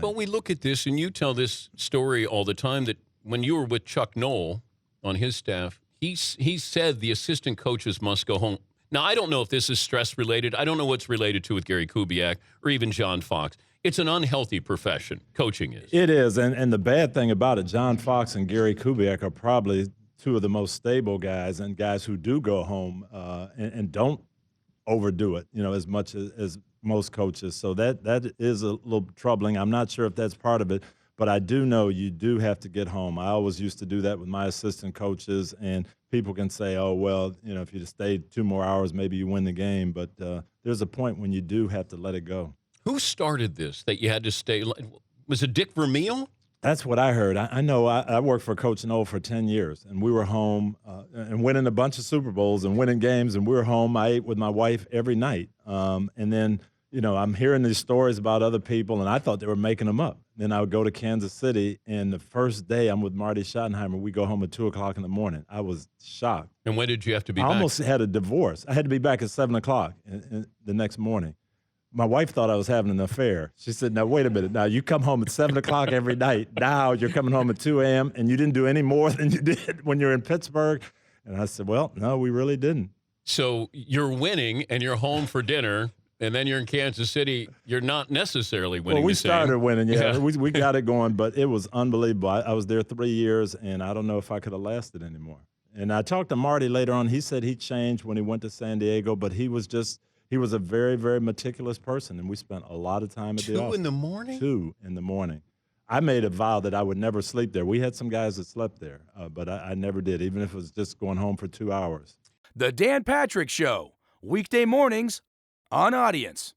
But we look at this, and you tell this story all the time, that when you were with Chuck Knoll on his staff, he said the assistant coaches must go home. Now, I don't know if this is stress-related. I don't know what's related to with Gary Kubiak or even John Fox. It's an unhealthy profession. Coaching is. It is, and the bad thing about it, John Fox and Gary Kubiak are probably two of the most stable guys and guys who do go home and don't overdo it, as much as most coaches. So that is a little troubling. I'm not sure if that's part of it, but I do know you do have to get home. I always used to do that with my assistant coaches, and people can say, oh, well, if you'd stayed 2 more hours, maybe you win the game. But there's a point when you do have to let it go. Who started this, that you had to stay? Was it Dick Vermeil? That's what I heard. I know I worked for Coach Knoll for 10 years, and we were home and winning a bunch of Super Bowls and winning games, and we were home. I ate with my wife every night. And then, I'm hearing these stories about other people, and I thought they were making them up. Then I would go to Kansas City, and the first day I'm with Marty Schottenheimer, we go home at 2 o'clock in the morning. I was shocked. And when did you have to be back? I almost had a divorce. I had to be back at 7 o'clock the next morning. My wife thought I was having an affair. She said, now, wait a minute. Now, you come home at 7 o'clock every night. Now you're coming home at 2 a.m., and you didn't do any more than you did when you were in Pittsburgh. And I said, well, no, we really didn't. So you're winning, and you're home for dinner, and then you're in Kansas City. You're not necessarily winning. Well, we the same. started winning, yeah. We got it going, but it was unbelievable. I was there 3 years, and I don't know if I could have lasted anymore. And I talked to Marty later on. He said he changed when he went to San Diego, but he was a very, very meticulous person, and we spent a lot of time at the office. 2 in the morning? 2 in the morning. I made a vow that I would never sleep there. We had some guys that slept there, but I never did, even if it was just going home for 2 hours. The Dan Patrick Show, weekday mornings on Audience.